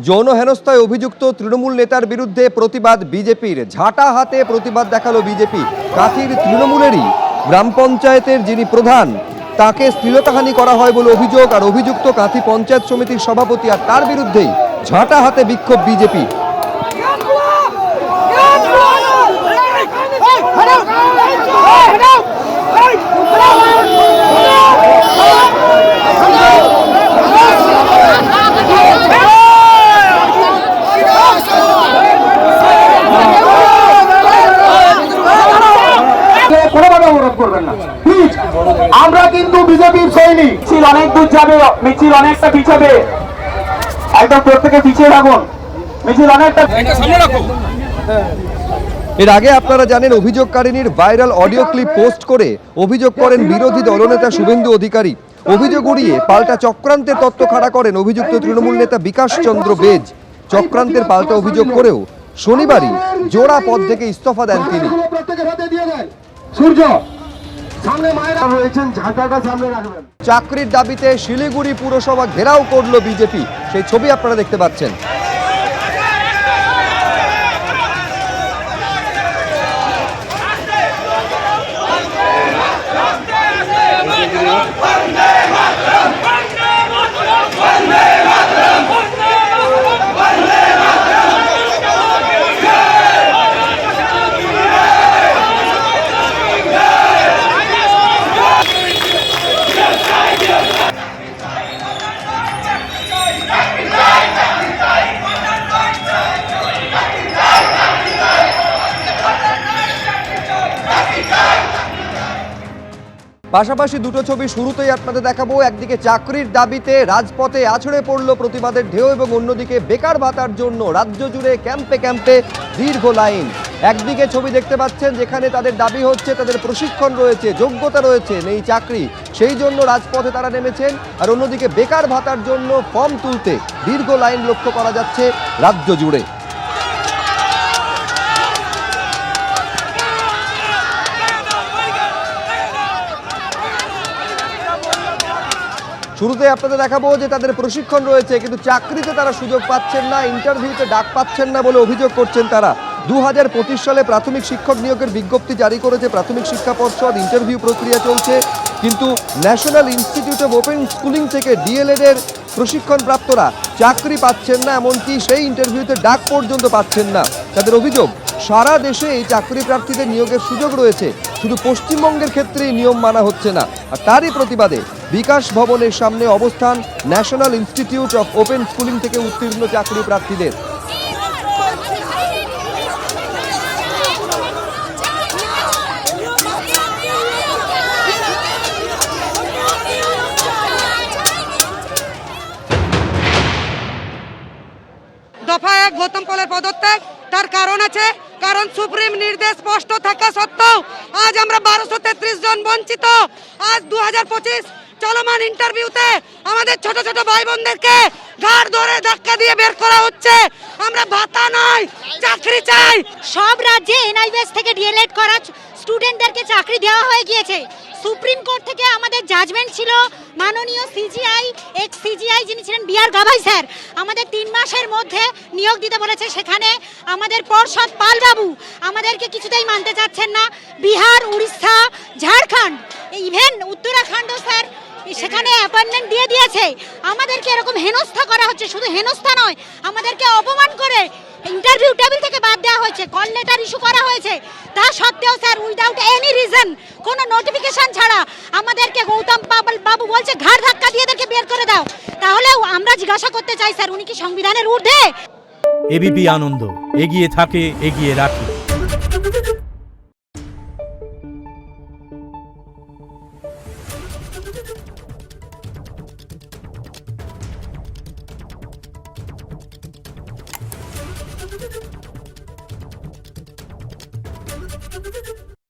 যৌন হেনস্থায় অভিযুক্ত তৃণমূল নেতার বিরুদ্ধে প্রতিবাদ বিজেপির। ঝাঁটা হাতে প্রতিবাদ দেখালো বিজেপি। কাঁথির তৃণমূলেরই গ্রাম পঞ্চায়েতের যিনি প্রধান তাকে শ্লীলতাহানি করা হয় বলে অভিযোগ, আর অভিযুক্ত কাঁথি পঞ্চায়েত সমিতির সভাপতি, আর তার বিরুদ্ধেই ঝাঁটা হাতে বিক্ষোভ বিজেপি। আমরা কিন্তু বিজেপির সৈনিক। মিছিল অনেক দূর যাবে, মিছিল অনেকটা পিছাবে, একদম প্রত্যেকে পিছিয়ে থাকুন, মিছিল অনেকটা সামনে রাখো। এর আগে আপনারা জানেন অভিযোগকারিনীর ভাইরাল অডিও ক্লিপ পোস্ট করে অভিযোগ করেন বিরোধী দলনেতা শুভেন্দু অধিকারী। অভিযোগ উড়িয়ে পাল্টা চক্রান্তের তত্ত্ব খাড়া করেন অভিযুক্ত তৃণমূল নেতা বিকাশ চন্দ্র বেজ। চক্রান্তের পাল্টা অভিযোগ করেও শনিবারই জোড়া পদ থেকে ইস্তফা দেন তিনি। চাকরির দাবিতে শিলিগুড়ি পুরসভা ঘেরাও করলো বিজেপি, সেই ছবি আপনারা দেখতে পাচ্ছেন। পাশাপাশি দুটো ছবি শুরুতেই আপনাদের দেখাবো। একদিকে চাকরির দাবিতে রাজপথে আছড়ে পড়লো প্রতিবাদের ঢেউ, এবং অন্যদিকে বেকার ভাতার জন্য রাজ্য জুড়ে ক্যাম্পে ক্যাম্পে দীর্ঘ লাইন। একদিকে ছবি দেখতে পাচ্ছেন যেখানে তাদের দাবি হচ্ছে তাদের প্রশিক্ষণ রয়েছে, যোগ্যতা রয়েছে, নেই চাকরি, সেই জন্য রাজপথে তারা নেমেছেন। আর অন্যদিকে বেকার ভাতার জন্য ফর্ম তুলতে দীর্ঘ লাইন লক্ষ্য করা যাচ্ছে রাজ্য জুড়ে। শুরুতে আপনাদের দেখাবো যে তাদের প্রশিক্ষণ রয়েছে, কিন্তু চাকরিতে তারা সুযোগ পাচ্ছেন না, ইন্টারভিউতে ডাক পাচ্ছেন না বলে অভিযোগ করছেন তারা। 2025 সালে প্রাথমিক শিক্ষক নিয়োগের বিজ্ঞপ্তি জারি করেছে প্রাথমিক শিক্ষা পর্ষদ, ইন্টারভিউ প্রক্রিয়া চলছে, কিন্তু national institute of open schooling থেকে ডিএলএড এর প্রশিক্ষণপ্রাপ্তরা চাকরি পাচ্ছেন না, এমনকি সেই ইন্টারভিউতে ডাক পর্যন্ত পাচ্ছেন না। তাদের অভিযোগ সারা দেশে এই চাকরি প্রার্থীদের নিয়োগের সুযোগ রয়েছে, শুধু পশ্চিমবঙ্গের ক্ষেত্রেই নিয়ম মানা হচ্ছে না। আর তারই প্রতিবাদে বিকাশ ভবনের সামনে অবস্থান national institute of open schooling থেকে উত্তীর্ণ চাকরি প্রার্থীদের। দফা 1 গৌতম কলের পদত্যাগ, তার কারণ আছে, কারণ সুপ্রিম নির্দেশ স্পষ্ট থাকা সত্ত্বেও আজ আমরা 1233 জন বঞ্চিত। আজ 2025 চলমান ইন্টারভিউতে আমাদের ছোট ছোট ভাই বোনদেরকে ঘাড় ধরে ধাক্কা দিয়ে বের করা হচ্ছে। আমরা ভাতা নয়, চাকরি চাই। সব রাজ্যে এনআইএস থেকে ডিএলএড করা স্টুডেন্টদেরকে চাকরি দেওয়া হয়ে গিয়েছে। সুপ্রিম কোর্ট থেকে আমাদের জাজমেন্ট ছিল, মাননীয় সিজিআই, এক্স সিজিআই যিনি ছিলেন বিআর গাভাই স্যার, আমাদের 3 মাসের মধ্যে নিয়োগ দিতে বলেছে। সেখানে আমাদের পর্ষদ পালবাবু আমাদেরকে কিছুতেই মানতে চাচ্ছেন না। বিহার, উড়িষ্যা, ঝাড়খণ্ড, ইভেন উত্তরাখণ্ড স্যার সেখানে অ্যাপয়েন্টমেন্ট দিয়ে দিয়েছে। আমাদেরকে এরকম হেনস্থা করা হচ্ছে, শুধু হেনস্থা নয়, আমাদেরকে অপমান করে ইন্টারভিউ টেবিল থেকে বাদ দেওয়া হয়েছে, কল লেটার ইস্যু করা হয়েছে। তা সত্ত্বেও স্যার উইদাউট এনি রিজন, কোনো নোটিফিকেশন ছাড়া আমাদেরকে গৌতম বাবু বলছে ঘাড় ধাক্কা দিয়ে এদেরকে বের করে দাও। তাহলেও আমরা জিজ্ঞাসা করতে চাই স্যার, উনি কি সংবিধানের ঊর্ধ্বে? এবিপি আনন্দ, এগিয়ে থাকে, এগিয়ে রাখে।